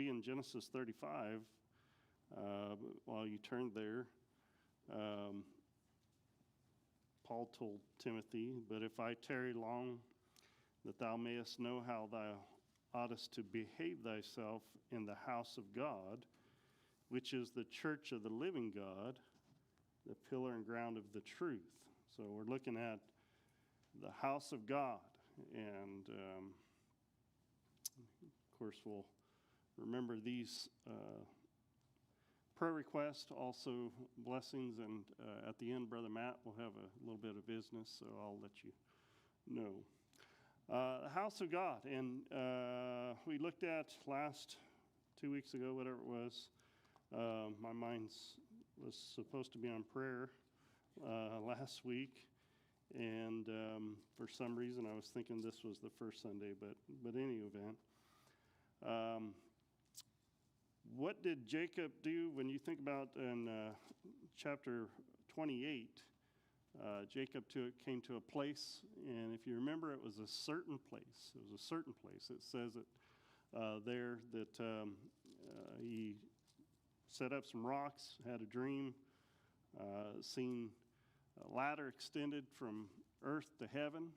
be in Genesis 35. While you turn there, Paul told Timothy, "But if I tarry long, that thou mayest know how thou oughtest to behave thyself in the house of God, which is the church of the living God, the pillar and ground of the truth." So we're looking at the house of God. And of course, we'll remember these prayer requests, also blessings. And at the end, Brother Matt will have a little bit of business, so I'll let you know. The house of God. And we looked at last 2 weeks ago, whatever it was. My mind was supposed to be on prayer last week, and for some reason I was thinking this was the first Sunday, but any event. What did Jacob do when you think about in chapter 28? Jacob came to a place, and if you remember, it was a certain place. It was a certain place. It says it there that he set up some rocks, had a dream, seen a ladder extended from earth to heaven,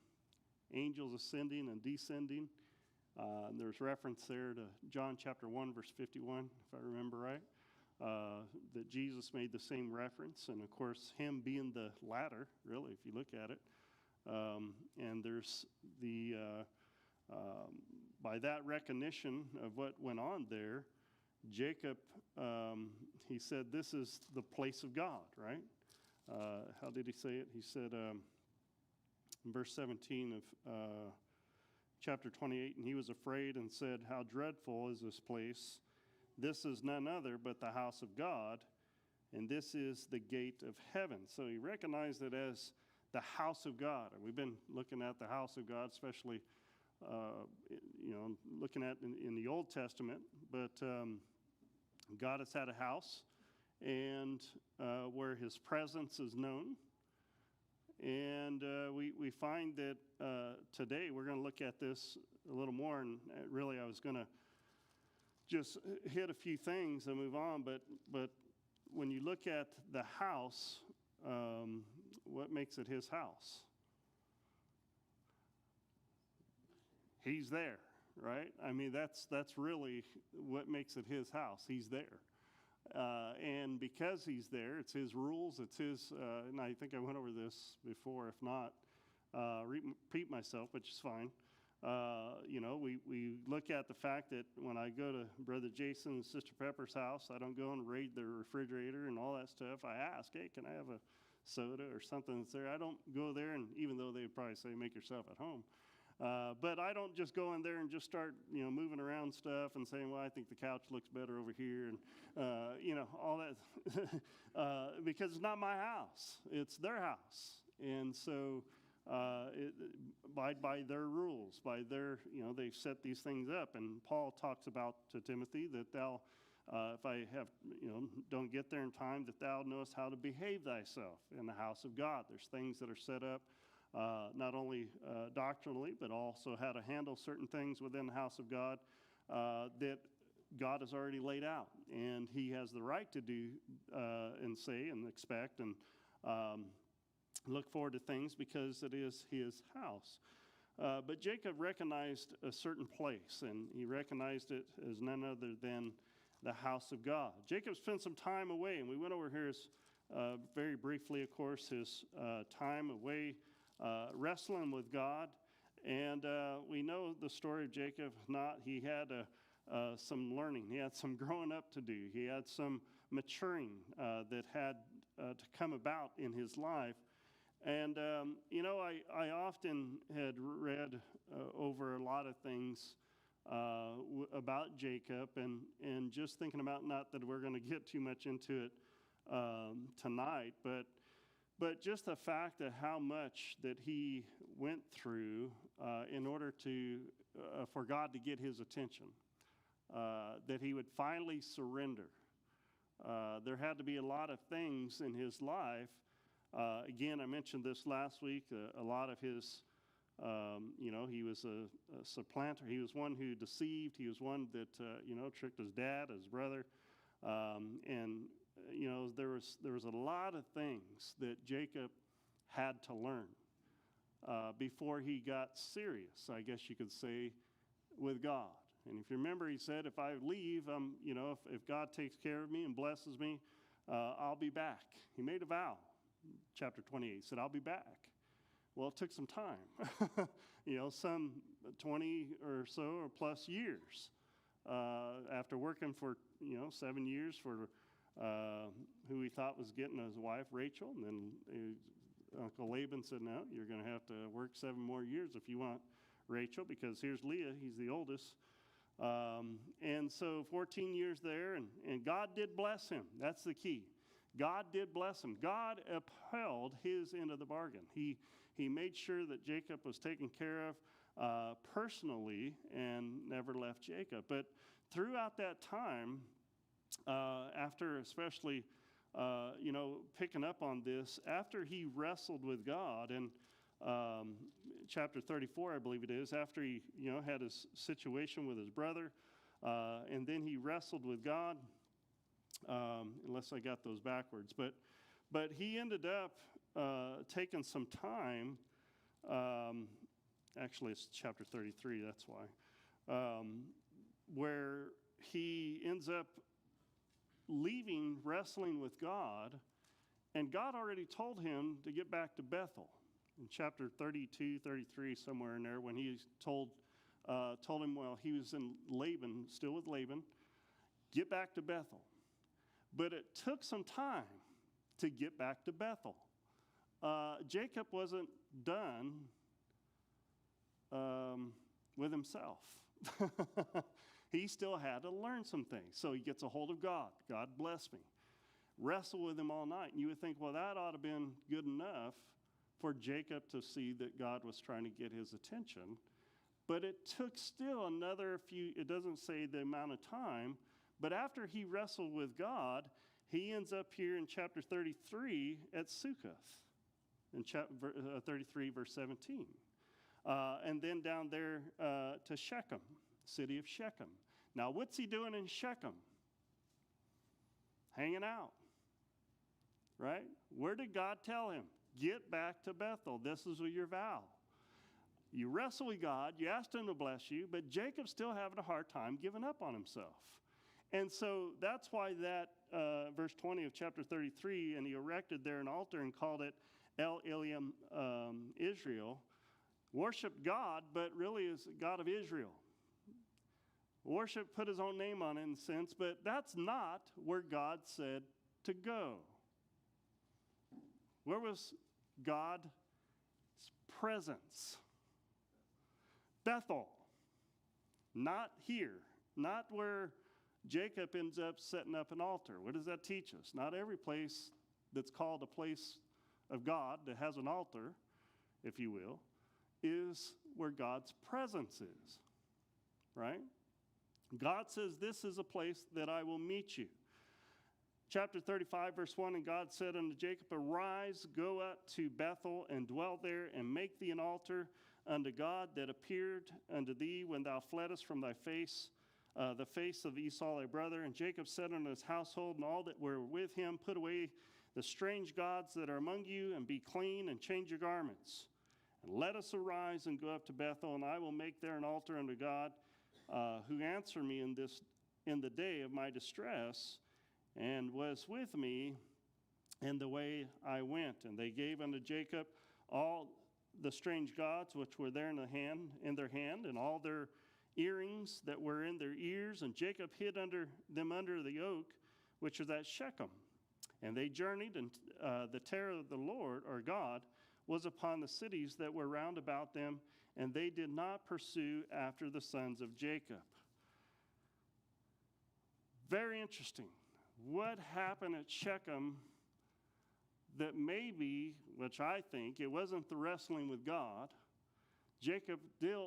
angels ascending and descending. And there's reference there to John chapter 1, verse 51, if I remember right, that Jesus made the same reference. And of course, him being the ladder, really, if you look at it. And there's the, by that recognition of what went on there, Jacob, he said, this is the place of God, right? How did he say it? He said, in verse 17 of chapter 28, "And he was afraid and said, How dreadful is this place? This is none other but the house of God, and this is the gate of heaven." So he recognized it as the house of God. And we've been looking at the house of God, especially, looking at in the Old Testament. But God has had a house, and where his presence is known. And we find that today we're going to look at this a little more. And really, I was going to just hit a few things and move on. But when you look at the house, what makes it his house? He's there, right? I mean, that's really what makes it his house. He's there. And because he's there, it's his rules, it's his, and I think I went over this before. If not, repeat myself, which is fine. We look at the fact that when I go to Brother Jason and Sister Pepper's house, I don't go and raid their refrigerator and all that stuff. I ask, "Hey, can I have a soda or something that's there?" I don't go there, and even though they would probably say, "Make yourself at home." But I don't just go in there and just start, moving around stuff and saying, "Well, I think the couch looks better over here," and, all that, because it's not my house. It's their house. And so abide by their rules, by their, they've set these things up. And Paul talks about to Timothy that thou, if I have, don't get there in time, that thou knowest how to behave thyself in the house of God. There's things that are set up. Not only doctrinally, but also how to handle certain things within the house of God that God has already laid out. And he has the right to do and say and expect and look forward to things because it is his house. But Jacob recognized a certain place, and he recognized it as none other than the house of God. Jacob spent some time away, and we went over here very briefly, of course, his time away wrestling with God. And we know the story of Jacob. He had some learning. He had some growing up to do. He had some maturing that had to come about in his life. And, I often had read over a lot of things about Jacob and just thinking about, not that we're going to get too much into it tonight, but just the fact of how much that he went through in order to for God to get his attention, that he would finally surrender. There had to be a lot of things in his life. Again, I mentioned this last week, a lot of his He was a supplanter. He was one who deceived. He was one that, tricked his dad, his brother. There was a lot of things that Jacob had to learn before he got serious, I guess you could say, with God. And if you remember, he said, if I leave, if God takes care of me and blesses me, I'll be back. He made a vow. Chapter 28, he said, I'll be back. Well, it took some time, some 20 or so or plus years. After working for, 7 years for who he thought was getting his wife, Rachel. And then Uncle Laban said, no, you're going to have to work 7 more years if you want Rachel, because here's Leah, he's the oldest. And so 14 years there, and God did bless him. That's the key. God did bless him. God upheld his end of the bargain. He made sure that Jacob was taken care of personally and never left Jacob. But throughout that time, after especially, picking up on this, after he wrestled with God, and chapter 34, I believe it is, after he, had his situation with his brother, and then he wrestled with God, unless I got those backwards. But he ended up taking some time. Actually, it's chapter 33, that's why, where he ends up leaving, wrestling with God, and God already told him to get back to Bethel. In chapter 32, 33, somewhere in there, when he told him, while he was in Laban, still with Laban, get back to Bethel. But it took some time to get back to Bethel. Jacob wasn't done with himself. He still had to learn some things. So he gets a hold of God. God bless me. Wrestle with him all night. And you would think, well, that ought to have been good enough for Jacob to see that God was trying to get his attention. But it took still another few, it doesn't say the amount of time, but after he wrestled with God, he ends up here in chapter 33 at Sukkoth, in chapter 33, verse 17. And then down there to Shechem, city of Shechem. Now, what's he doing in Shechem? Hanging out, right? Where did God tell him? Get back to Bethel. This is your vow. You wrestle with God. You asked him to bless you, but Jacob's still having a hard time giving up on himself. And so that's why that verse 20 of chapter 33, and he erected there an altar and called it El Elyon Israel. Worshiped God, but really is God of Israel. Worship, put his own name on it in a sense, but that's not where God said to go. Where was God's presence? Bethel. Not here. Not where Jacob ends up setting up an altar. What does that teach us? Not every place that's called a place of God that has an altar, if you will, is where God's presence is. Right? God says, this is a place that I will meet you. Chapter 35, verse 1, and God said unto Jacob, arise, go up to Bethel, and dwell there, and make thee an altar unto God that appeared unto thee when thou fleddest from thy face, the face of Esau thy brother. And Jacob said unto his household and all that were with him, put away the strange gods that are among you, and be clean, and change your garments. And let us arise and go up to Bethel, and I will make there an altar unto God, who answered me in the day of my distress, and was with me in the way I went. And they gave unto Jacob all the strange gods which were there in their hand, and all their earrings that were in their ears. And Jacob hid them under the oak, which was at Shechem. And they journeyed, and the terror of the Lord, or God, was upon the cities that were round about them, and they did not pursue after the sons of Jacob. Very interesting. What happened at Shechem that maybe, which I think, it wasn't the wrestling with God. Jacob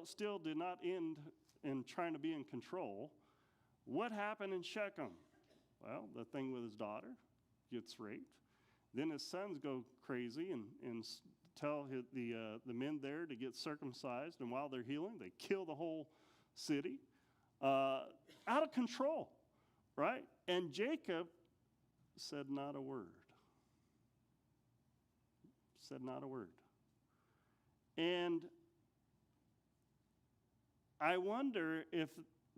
still did not end in trying to be in control. What happened in Shechem? Well, the thing with his daughter gets raped. Then his sons go crazy and tell the men there to get circumcised, and while they're healing, they kill the whole city. Out of control, right? And Jacob said not a word. Said not a word. And I wonder if,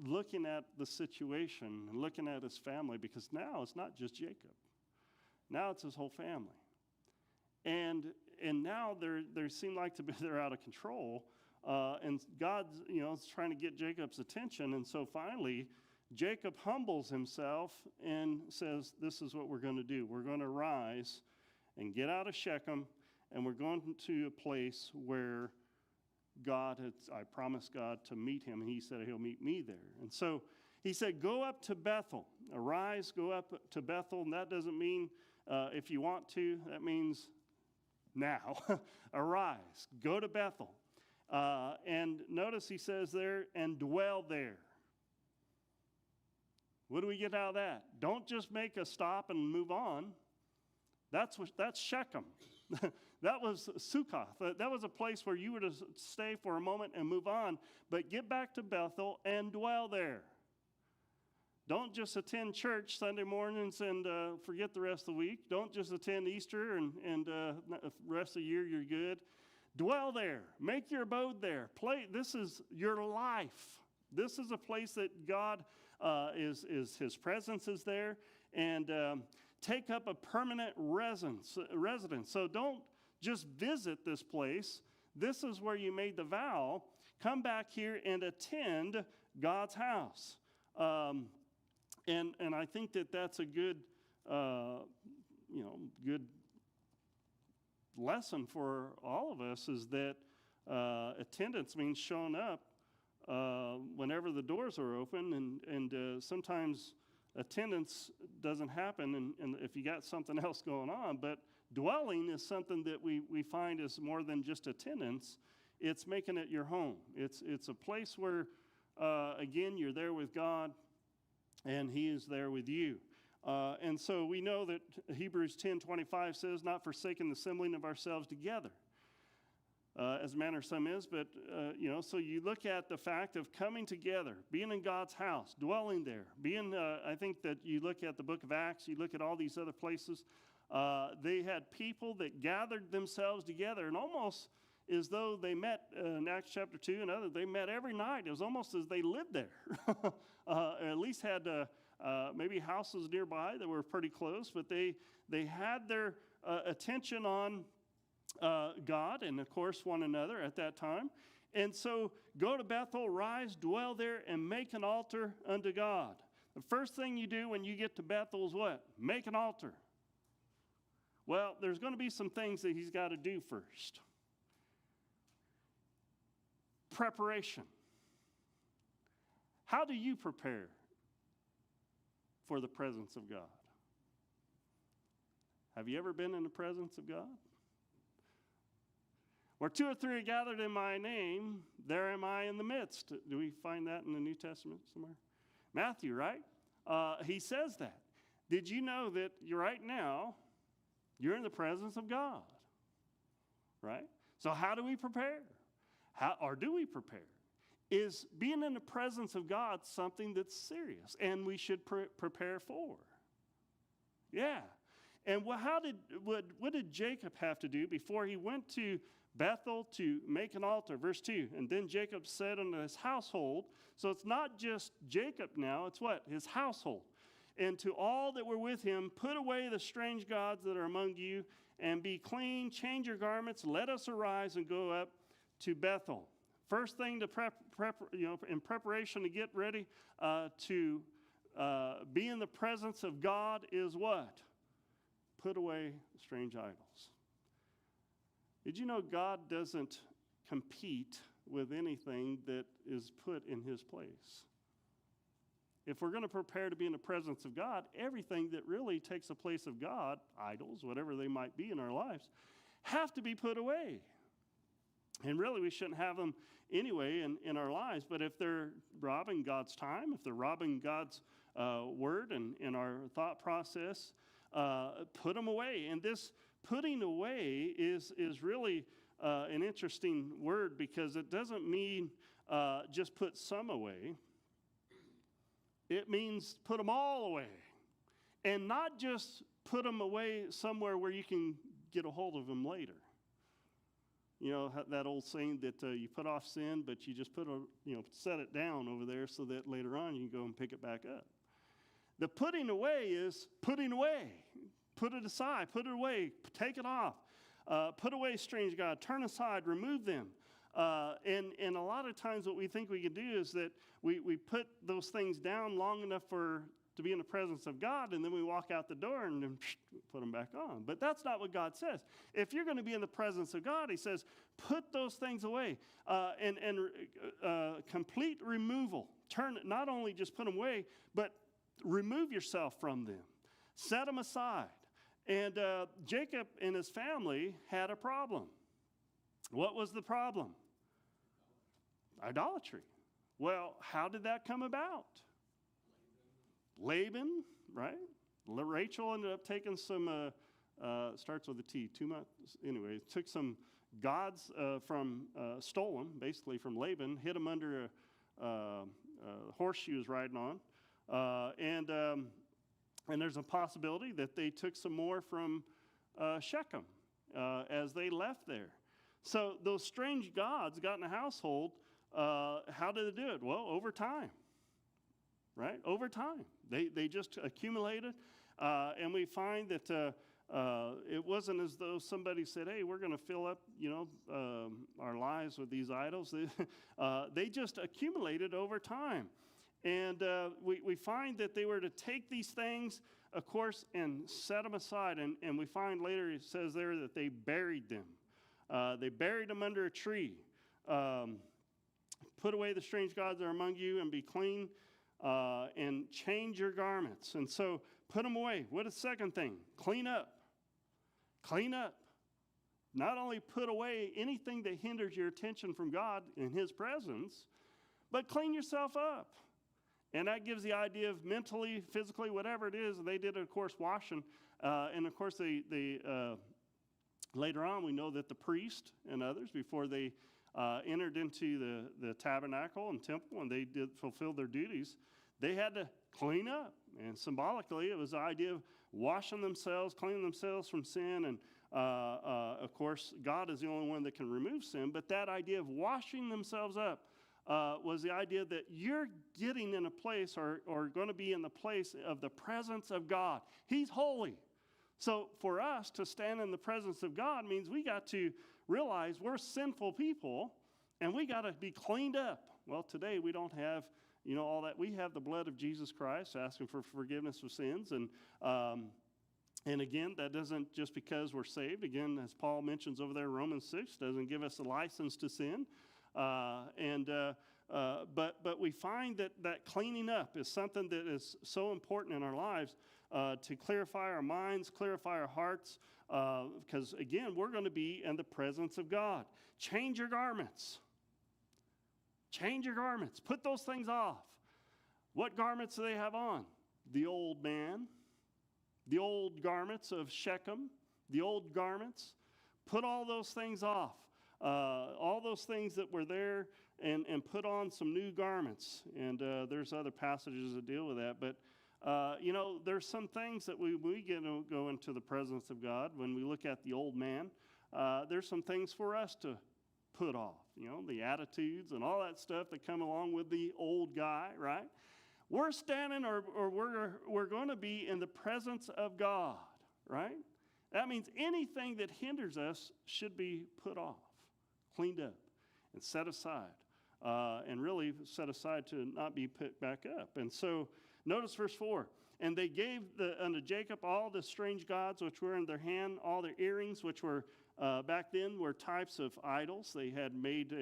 looking at the situation and looking at his family, because now it's not just Jacob. Now it's his whole family. And now they seem like they're out of control. And God's, is trying to get Jacob's attention. And so finally, Jacob humbles himself and says, this is what we're going to do. We're going to rise and get out of Shechem, and we're going to a place where I promised God to meet him, and he said he'll meet me there. And so he said, go up to Bethel. Arise, go up to Bethel. And that doesn't mean if you want to. That means now. Arise, go to Bethel. And notice he says there, and dwell there. What do we get out of that? Don't just make a stop and move on. That's Shechem. That was Sukkoth. That was a place where you were to stay for a moment and move on. But get back to Bethel and dwell there. Don't just attend church Sunday mornings and forget the rest of the week. Don't just attend Easter and the rest of the year you're good. Dwell there. Make your abode there. This is your life. This is a place that God is his presence is there. And take up a permanent residence. So don't just visit this place. This is where you made the vow. Come back here and attend God's house. And I think that's a good, good lesson for all of us, is that attendance means showing up whenever the doors are open, and sometimes attendance doesn't happen and if you got something else going on. But dwelling is something that we find is more than just attendance. It's making it your home. It's a place where, again, you're there with God, and he is there with you. And so we know that Hebrews 10:25 says, not forsaking the assembling of ourselves together, as manner some is, but, so you look at the fact of coming together, being in God's house, dwelling there, I think that you look at the book of Acts, you look at all these other places, they had people that gathered themselves together, and almost as though they met in Acts chapter 2 and others, they met every night. It was almost as they lived there, at least had maybe houses nearby that were pretty close, but they had their attention on God and, of course, one another at that time. And so go to Bethel, rise, dwell there, and make an altar unto God. The first thing you do when you get to Bethel is what? Make an altar. Well, there's going to be some things that he's got to do first. Preparation. How do you prepare for the presence of God? Have you ever been in the presence of God? Where two or three are gathered in my name, there am I in the midst. Do we find that in the New Testament somewhere? Matthew, right? He says that. Did you know that right now, you're in the presence of God? Right? So how do we prepare? Or do we prepare? Is being in the presence of God something that's serious and we should prepare for? Yeah. And what did Jacob have to do before he went to Bethel to make an altar? Verse 2, and then Jacob said unto his household, so it's not just Jacob now, it's what? His household. And to all that were with him, put away the strange gods that are among you, and be clean, change your garments, let us arise and go up to Bethel. First thing to in preparation to get ready to be in the presence of God is what? Put away strange idols. Did you know God doesn't compete with anything that is put in his place? If we're going to prepare to be in the presence of God, everything that really takes the place of God, idols, whatever they might be in our lives, have to be put away. And really, we shouldn't have them anyway in our lives. But if they're robbing God's time, if they're robbing God's word and in our thought process, put them away. And this Putting away is really an interesting word, because it doesn't mean just put some away. It means put them all away. And not just put them away somewhere where you can get a hold of them later. You know, that old saying that you put off sin, but you just set it down over there so that later on you can go and pick it back up. The putting away is putting away. Put it aside, put it away, take it off. Put away strange God, turn aside, remove them. And a lot of times what we think we can do is that we put those things down long enough to be in the presence of God, and then we walk out the door and then put them back on. But that's not what God says. If you're going to be in the presence of God, he says, put those things away. And complete removal. Not only just put them away, but remove yourself from them. Set them aside. And Jacob and his family had a problem. What was the problem? Idolatry. Well, how did that come about? Laban, right? Rachel ended up taking some, starts with a T, 2 months. Anyway, took some gods stolen, basically from Laban, hid them under a horse she was riding on. And there's a possibility that they took some more from Shechem as they left there. So those strange gods got in the household. How did they do it? Well, over time. Right? Over time. They just accumulated. And we find that it wasn't as though somebody said, hey, we're going to fill up, our lives with these idols. They just accumulated over time. And we find that they were to take these things, of course, and set them aside. And we find later it says there that they buried them. They buried them under a tree. Put away the strange gods that are among you and be clean. And change your garments. And so put them away. What is the second thing? Clean up. Clean up. Not only put away anything that hinders your attention from God in his presence, but clean yourself up. And that gives the idea of mentally, physically, whatever it is. They did, of course, washing. And, of course, they later on we know that the priest and others, before they entered into the tabernacle and temple and they did fulfill their duties, they had to clean up. And symbolically, it was the idea of washing themselves, cleaning themselves from sin. And, of course, God is the only one that can remove sin. But that idea of washing themselves up was the idea that you're getting in a place or going to be in the place of the presence of God. He's holy. So for us to stand in the presence of God means we got to realize we're sinful people and we got to be cleaned up. Well, today we don't have, all that. We have the blood of Jesus Christ asking for forgiveness of sins. And again, that doesn't just because we're saved. Again, as Paul mentions over there in Romans 6, doesn't give us a license to sin. But we find that cleaning up is something that is so important in our lives to clarify our minds, clarify our hearts, because, again, we're going to be in the presence of God. Change your garments. Change your garments. Put those things off. What garments do they have on? The old man, the old garments of Shechem, the old garments. Put all those things off. All those things that were there, and put on some new garments. And there's other passages that deal with that. But, there's some things that we get to go into the presence of God. When we look at the old man, there's some things for us to put off. The attitudes and all that stuff that come along with the old guy, right? We're standing or we're going to be in the presence of God, right? That means anything that hinders us should be put off, cleaned up, and set aside. And really set aside to not be put back up. And so notice verse 4. And they gave unto Jacob all the strange gods which were in their hand, all their earrings, which were back then were types of idols. They had made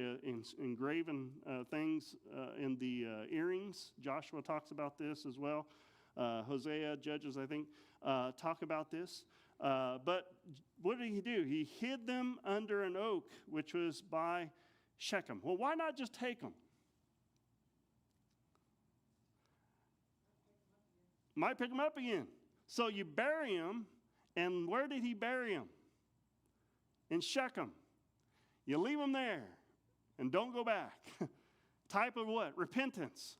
engraven things in the earrings. Joshua talks about this as well. Hosea, Judges, I think, talk about this. But what did he do? He hid them under an oak, which was by Shechem. Well, why not just take them? Might pick them up again. So you bury them, and where did he bury them? in Shechem. You leave them there and don't go back. Type of what? Repentance.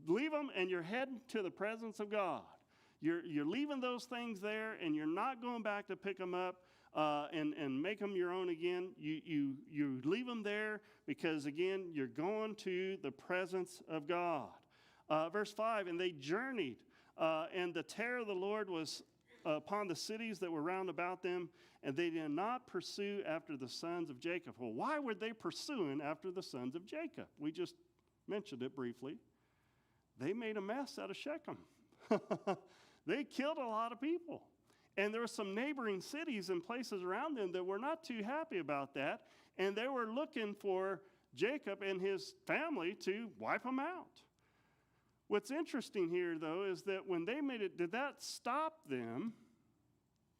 Leave them and you're heading to the presence of God. You're leaving those things there and you're not going back to pick them up and make them your own again. You leave them there because, again, you're going to the presence of God. Verse 5, and they journeyed, and the terror of the Lord was upon the cities that were round about them, and they did not pursue after the sons of Jacob. Well, why were they pursuing after the sons of Jacob? We just mentioned it briefly. They made a mess out of Shechem. They killed a lot of people. And there were some neighboring cities and places around them that were not too happy about that, and they were looking for Jacob and his family to wipe them out. What's interesting here, though, is that when they made it, did that stop them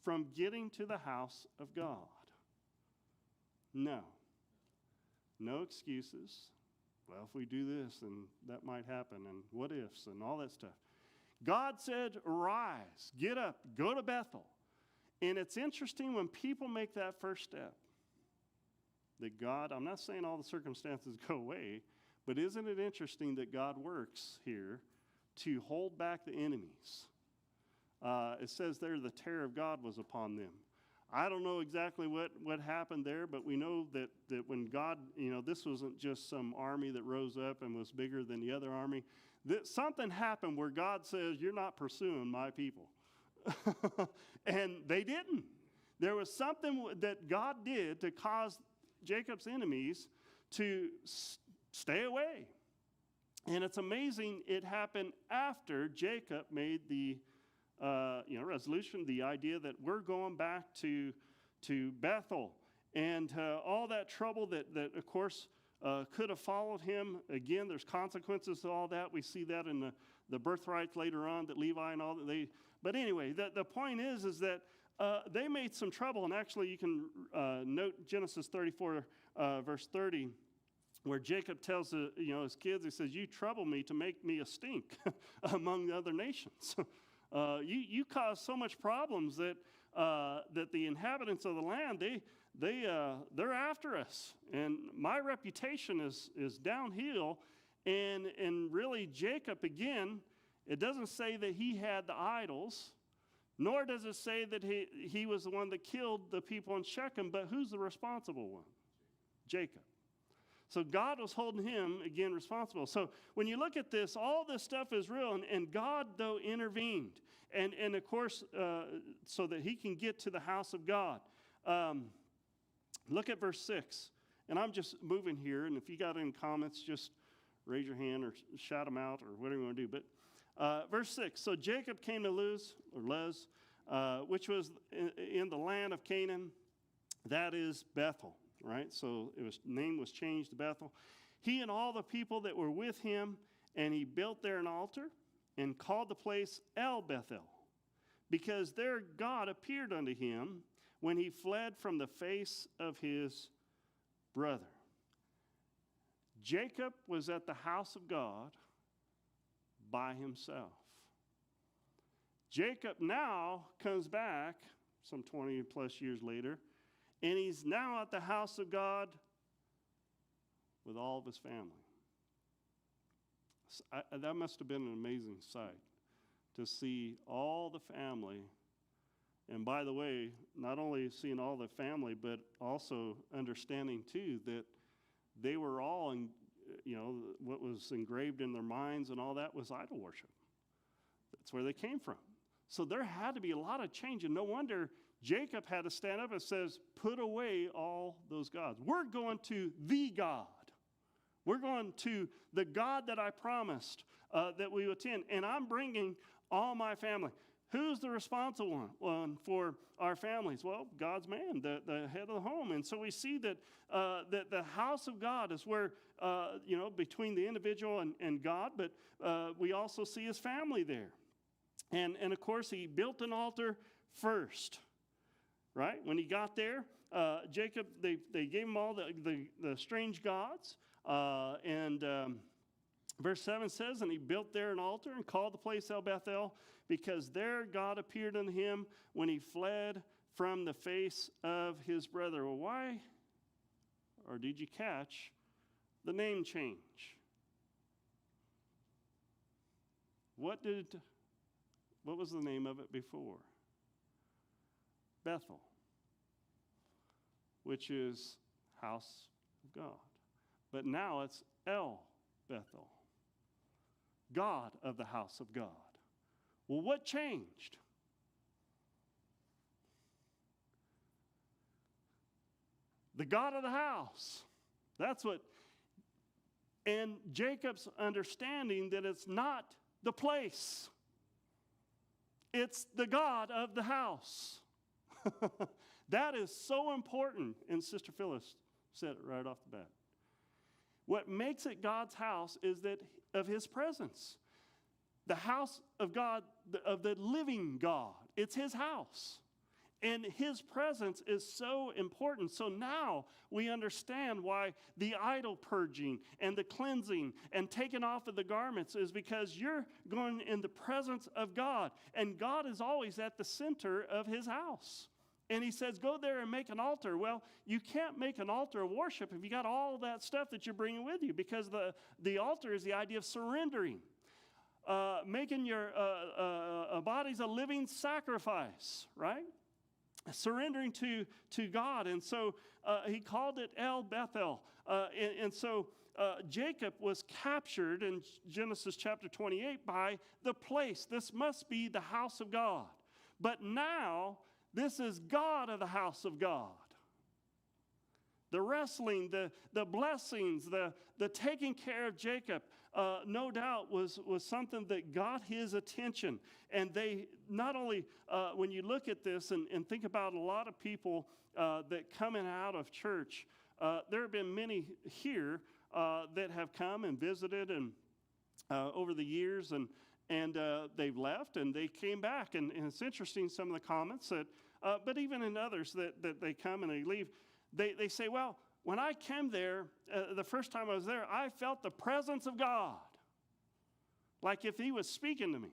from getting to the house of God? No. No excuses. Well, if we do this, then that might happen, and what ifs, and all that stuff. God said, arise, get up, go to Bethel. And it's interesting when people make that first step, that God, I'm not saying all the circumstances go away, but isn't it interesting that God works here to hold back the enemies? It says there the terror of God was upon them. I don't know exactly what happened there, but we know that when God, this wasn't just some army that rose up and was bigger than the other army. That something happened where God says, you're not pursuing my people. And they didn't. There was something that God did to cause Jacob's enemies to stay away. And it's amazing it happened after Jacob made the resolution, the idea that we're going back to Bethel. And all that trouble that of course, could have followed him. Again, there's consequences to all that. We see that in the birthrights later on, that Levi and all that. But anyway, the point is that they made some trouble. And actually, you can note Genesis 34, verse 30, where Jacob tells his kids, he says, you trouble me to make me a stink among the other nations. You cause so much problems that the inhabitants of the land, they're after us, and my reputation is downhill. And really, Jacob, again, it doesn't say that he had the idols, nor does it say that he was the one that killed the people in Shechem, but who's the responsible one? Jacob. So God was holding him, again, responsible. So when you look at this, all this stuff is real, and God, though, intervened. And of course, so that he can get to the house of God. Look at verse 6. And I'm just moving here, and if you got any comments, just raise your hand or shout them out or whatever you want to do. But verse 6, so Jacob came to Luz, which was in the land of Canaan, that is Bethel, right? So name was changed to Bethel. He and all the people that were with him, and he built there an altar and called the place El Bethel, because there God appeared unto him when he fled from the face of his brother. Jacob was at the house of God by himself. Jacob now comes back some 20 plus years later, and he's now at the house of God with all of his family. That must have been an amazing sight to see all the family. And by the way, not only seeing all the family, but also understanding too that they were all, what was engraved in their minds and all that was idol worship. That's where they came from. So there had to be a lot of change, and no wonder Jacob had to stand up and says, put away all those gods. We're going to the God. We're going to the God that I promised that we would attend, and I'm bringing all my family. Who's the responsible one for our families? Well, God's man, the head of the home. And so we see that the house of God is where, between the individual and God, but we also see his family there. And of course, he built an altar first, right? When he got there, Jacob, they gave him all the strange gods. Verse 7 says, and he built there an altar and called the place El Bethel, because there God appeared unto him when he fled from the face of his brother. Well, why, or did you catch the name change? What was the name of it before? Bethel, which is house of God. But now it's El Bethel, God of the house of God. Well, what changed? The God of the house. That's what, and Jacob's understanding that it's not the place. It's the God of the house. That is so important. And Sister Phyllis said it right off the bat. What makes it God's house is that of his presence. The house of God, of the living God. It's his house. And his presence is so important. So now we understand why the idol purging and the cleansing and taking off of the garments is because you're going in the presence of God. And God is always at the center of his house. And he says, go there and make an altar. Well, you can't make an altar of worship if you got all that stuff that you're bringing with you, because the altar is the idea of surrendering. Making your bodies a living sacrifice, right? Surrendering to God. And so he called it El Bethel. And so Jacob was captured in Genesis chapter 28 by the place. This must be the house of God. But now, this is God of the house of God. The wrestling, the blessings, the taking care of Jacob, no doubt was something that got his attention. And they not only, when you look at this and think about a lot of people that coming out of church, there have been many here that have come and visited and over the years, and they've left and they came back. And it's interesting, some of the comments that, but even in others that they come and they leave, they say, well, when I came there, the first time I was there, I felt the presence of God, like if he was speaking to me.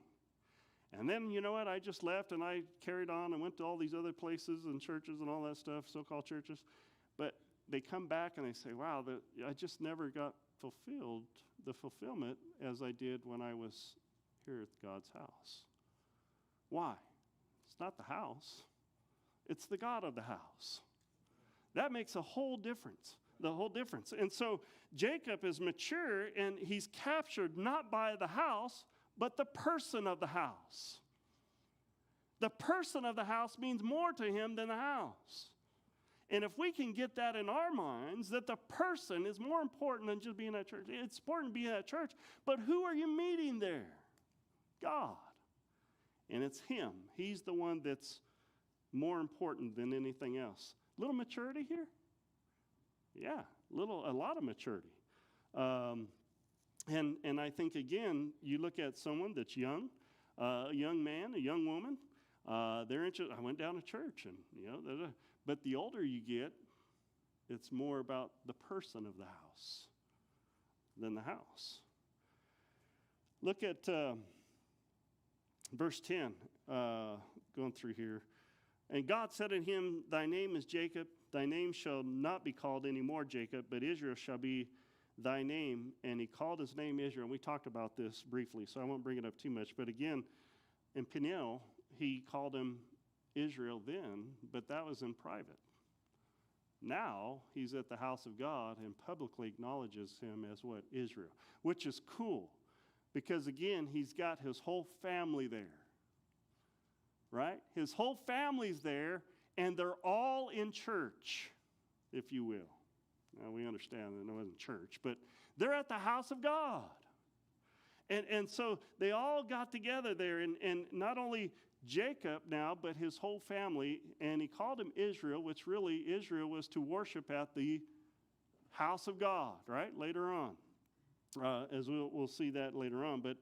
And then, you know what, I just left and I carried on and went to all these other places and churches and all that stuff, so-called churches. But they come back and they say, wow, I just never got the fulfillment as I did when I was here at God's house. Why? It's not the house. It's the God of the house. That makes a whole difference, the whole difference. And so Jacob is mature and he's captured not by the house, but the person of the house. The person of the house means more to him than the house. And if we can get that in our minds, that the person is more important than just being at church. It's important to be at church, but who are you meeting there? God. And it's him. He's the one that's more important than anything else. Little maturity here? Yeah, a lot of maturity. And I think, again, you look at someone that's young, a young man, a young woman, they're interested. I went down to church, and, but the older you get, it's more about the person of the house than the house. Look at verse 10, going through here. And God said unto him, thy name is Jacob, thy name shall not be called any more Jacob, but Israel shall be thy name. And he called his name Israel. And we talked about this briefly, so I won't bring it up too much. But again, in Peniel, he called him Israel then, but that was in private. Now, he's at the house of God and publicly acknowledges him as what? Israel, which is cool. Because again, he's got his whole family there. Right? His whole family's there, and they're all in church, if you will. Now, we understand that it wasn't church, but they're at the house of God. And so they all got together there, and not only Jacob now, but his whole family, and he called him Israel, which really Israel was to worship at the house of God, right? Later on, as we'll see that later on. But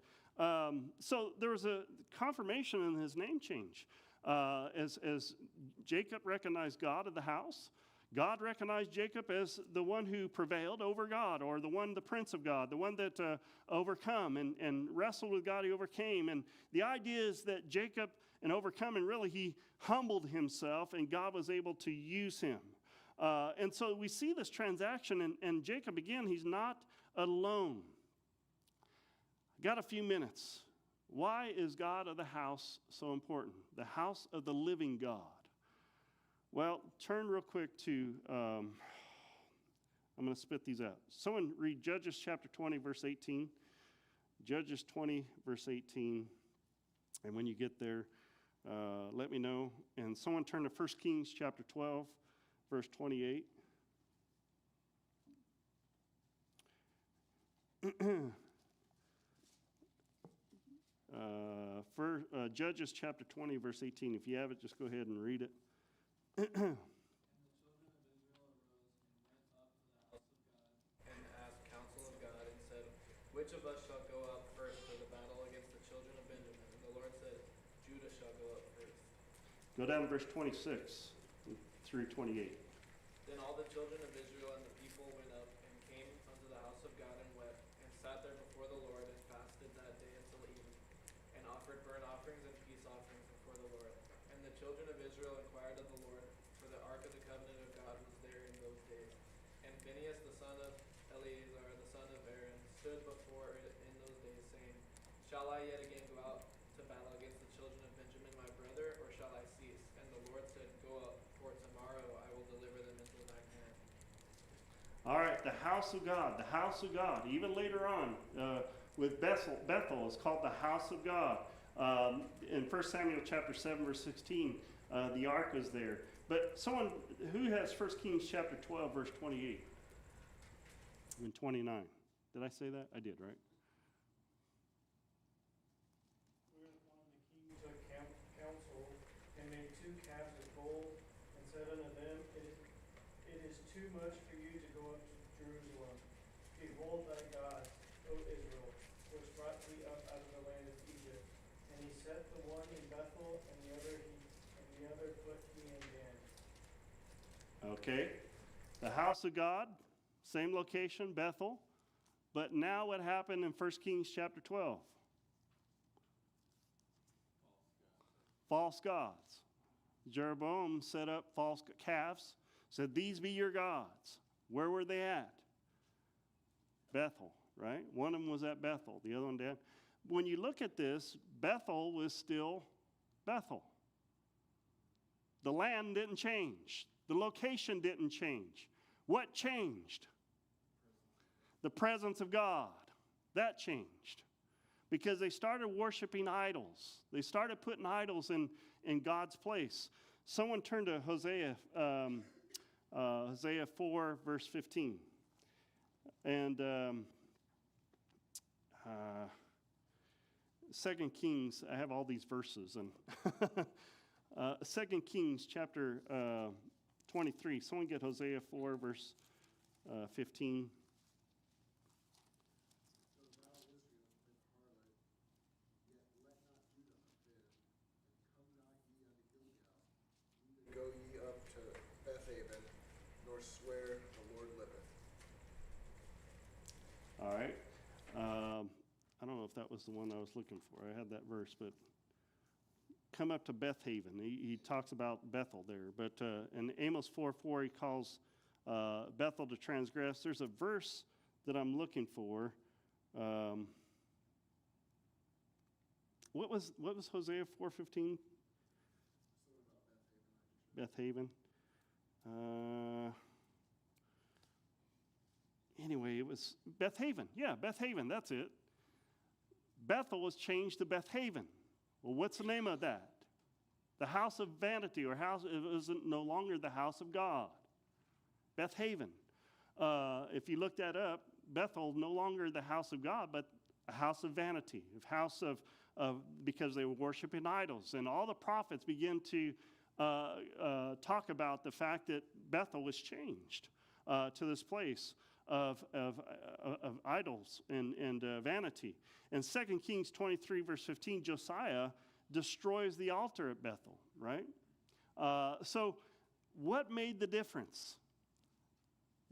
so there was a confirmation in his name change. As Jacob recognized God of the house, God recognized Jacob as the one who prevailed over God, or the prince of God, the one that overcome and wrestled with God, he overcame. And the idea is that Jacob, in overcoming, really he humbled himself, and God was able to use him. And so we see this transaction, and Jacob, again, he's not alone. Got a few minutes. Why is God of the house so important? The house of the living God. Well, turn real quick to, I'm going to spit these out. Someone read Judges chapter 20, verse 18. Judges 20, verse 18. And when you get there, let me know. And someone turn to 1 Kings chapter 12, verse 28. Judges chapter 20, verse 18. If you have it, just go ahead and read it. And the children of Israel arose and went up to the house of God, and asked counsel of God, and said, Which of us shall go up first to the battle against the children of Benjamin? And the Lord said, Judah shall go up first. Go down to verse 26 through 28. Then all the children of Israel and the people went up, and came unto the house of God, and wept, and sat there before the Lord, and fasted that day until evening, and offered burnt offerings and peace offerings before the Lord. And the children of Israel inquired of the Lord, for the ark of the covenant of God was there in those days. And Phinehas the son of Eleazar, the son of Aaron, stood before it in those days, saying, Shall I yet again go out to battle against the children of Benjamin my brother, or shall I cease? And the Lord said, Go up, for tomorrow I will deliver them into thine hand. All right, the house of God, the house of God. Even later on with Bethel is called the house of God. In 1 Samuel chapter 7, verse 16, the ark is there. But someone who has 1 Kings chapter 12, verse 28 and 29. Did I say that? I did, right? Whereupon the king took counsel, and made 2 calves of gold, and said unto them, It is too much for you to go up to Jerusalem. Behold thy gods, O Israel, which brought thee up out of the land of Egypt. And he set the one in Bethel, and the other put he in Dan. Okay. The house of God, same location, Bethel. But now what happened in 1 Kings chapter 12? False gods. Jeroboam set up false calves, said, These be your gods. Where were they at? Bethel, right? One of them was at Bethel, the other one Dan. When you look at this, Bethel was still Bethel. The land didn't change. The location didn't change. What changed? The presence of God. That changed. Because they started worshiping idols. They started putting idols in God's place. Someone turn to Hosea 4, verse 15. And 2 Kings, I have all these verses. And 2 Kings chapter 23. Someone get Hosea 4, verse 15. Go ye up to Bethaven, nor swear the Lord liveth. All right. I don't know if that was the one I was looking for. I had that verse, but come up to Bethaven. He talks about Bethel there. But in Amos 4:4, he calls Bethel to transgress. There's a verse that I'm looking for. What was Hosea 4:15? Bethaven. Anyway, it was Bethaven. Yeah, Bethaven, that's it. Bethel was changed to Bethaven. Well, what's the name of that? The house of vanity, or house, it was no longer the house of God. Bethaven. If you look that up, Bethel, no longer the house of God, but a house of vanity, a house of because they were worshiping idols. And all the prophets begin to talk about the fact that Bethel was changed to this place of idols and vanity. In 2 Kings 23, verse 15, Josiah destroys the altar at Bethel, right? So what made the difference?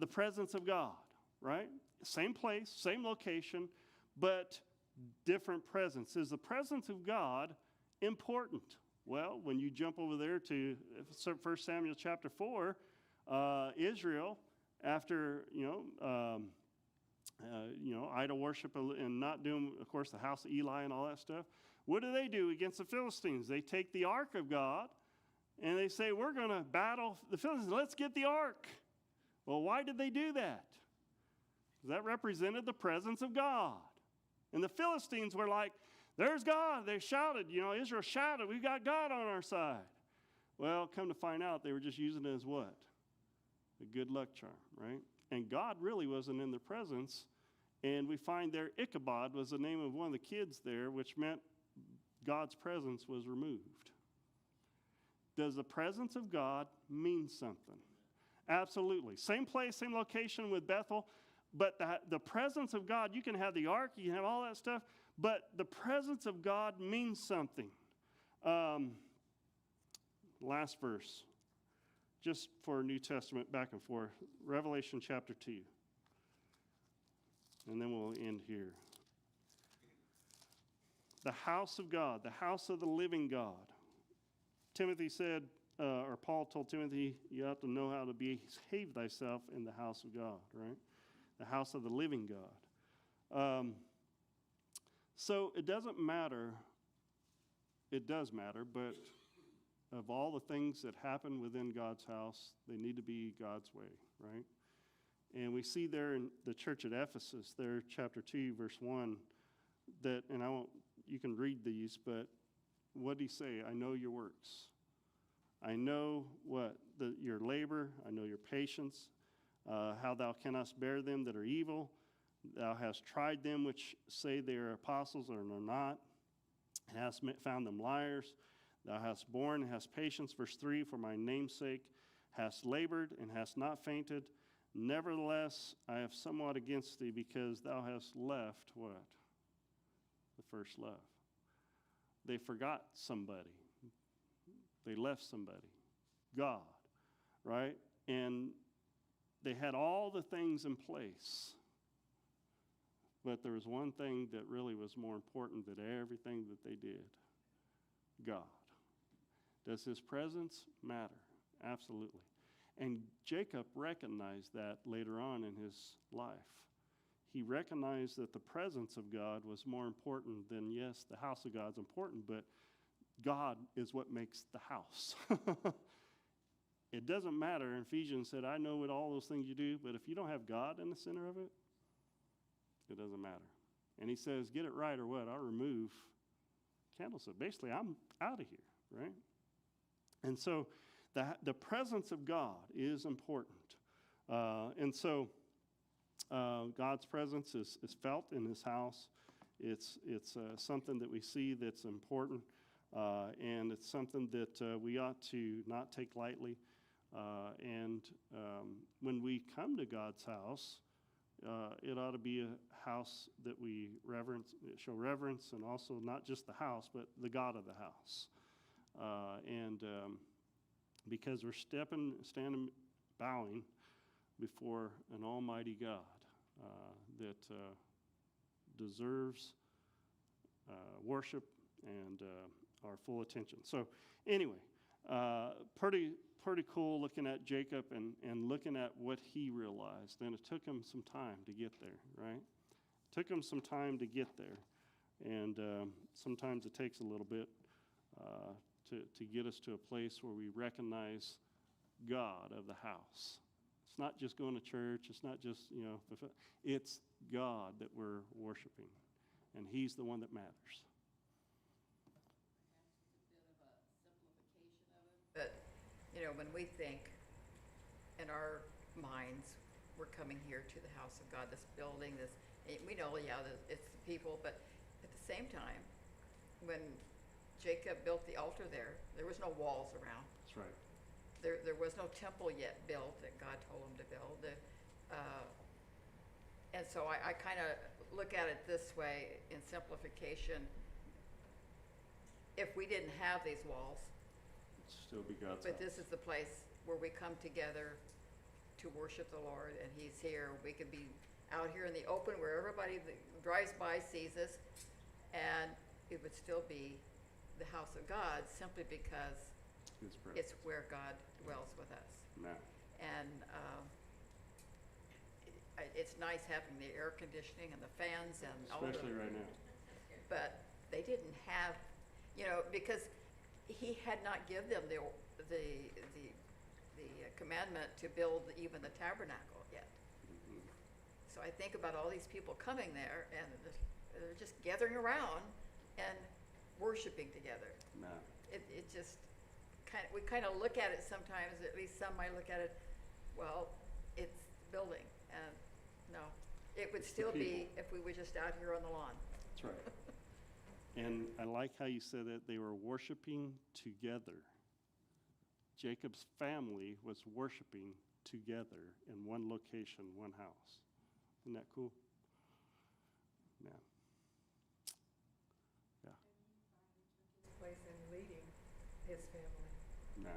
the presence of God, right? Same place, same location, but different presence. Is the presence of God important? Well, when you jump over there to 1 Samuel chapter 4, Israel, after, idol worship and not doing, of course, the house of Eli and all that stuff, what do they do against the Philistines? They take the ark of God and they say, we're going to battle the Philistines. Let's get the ark. Well, why did they do that? Because that represented the presence of God. And the Philistines were like, there's God. They shouted, Israel shouted, we've got God on our side. Well, come to find out, they were just using it as what? A good luck charm, right? And God really wasn't in their presence. And we find there Ichabod was the name of one of the kids there, which meant God's presence was removed. Does the presence of God mean something? Absolutely. Same place, same location with Bethel, but the presence of God, you can have the ark, you can have all that stuff, but the presence of God means something. Last verse, just for New Testament back and forth, Revelation chapter 2. And then we'll end here. The house of God, the house of the living God. Timothy said, or Paul told Timothy, you have to know how to behave thyself in the house of God, right? The house of the living God. So it doesn't matter. It does matter, but of all the things that happen within God's house, they need to be God's way, right? And we see there in the church at Ephesus, there, chapter 2, verse 1, that, and you can read these, but what did he say? I know your works. I know what? Your labor. I know your patience. How thou canst bear them that are evil. Thou hast tried them which say they are apostles and are not, and hast found them liars. Thou hast borne and hast patience. Verse 3, for my name's sake hast labored and hast not fainted. Nevertheless, I have somewhat against thee, because thou hast left what? The first love. They forgot somebody. They left somebody. God, right? And they had all the things in place. But there was one thing that really was more important than everything that they did. God. Does his presence matter? Absolutely. And Jacob recognized that later on in his life. He recognized that the presence of God was more important than, yes, the house of God's important, but God is what makes the house. It doesn't matter. Ephesians said, I know what all those things you do, but if you don't have God in the center of it, it doesn't matter. And he says, get it right or what? I'll remove candlestick. Basically, I'm out of here, right? And so the presence of God is important. And so God's presence is felt in his house. It's something that we see that's important, and it's something that we ought to not take lightly. And when we come to God's house, it ought to be a house that we show reverence, and also not just the house, but the God of the house. Because we're standing, bowing before an almighty God that deserves worship and our full attention. So anyway, pretty cool looking at Jacob and looking at what he realized. And it took him some time to get there, right? Took him some time to get there. And sometimes it takes a little bit to get us to a place where we recognize God of the house. It's not just going to church. It's not just, it's God that we're worshiping. And he's the one that matters. But, when we think in our minds, we're coming here to the house of God, this building, we know, it's the people, but at the same time, when Jacob built the altar there was no walls around. That's right. There was no temple yet built that God told him to build. And so I kind of look at it this way in simplification. If we didn't have these walls, It'd still be God's but house. this is the place where we come together to worship the Lord, and he's here. We could be out here in the open where everybody that drives by sees us, and it would still be the house of God simply because His presence. it's where God dwells with us. Now, And it's nice having the air conditioning and the fans and all of especially right now. but they didn't have, you know, because he had not given them the commandment to build even the tabernacle yet. Mhm. So I think about all these people coming there, and they're just gathering around and worshiping together. Now, It just we kind of look at it sometimes, at least some might look at it, well, it's building, and no, it would still be people. if we were just out here on the lawn. that's right. And I like how you said that they were worshiping together. Jacob's family was worshiping together in one location, one house. Isn't that cool? Man. Yeah. His place in leading his family.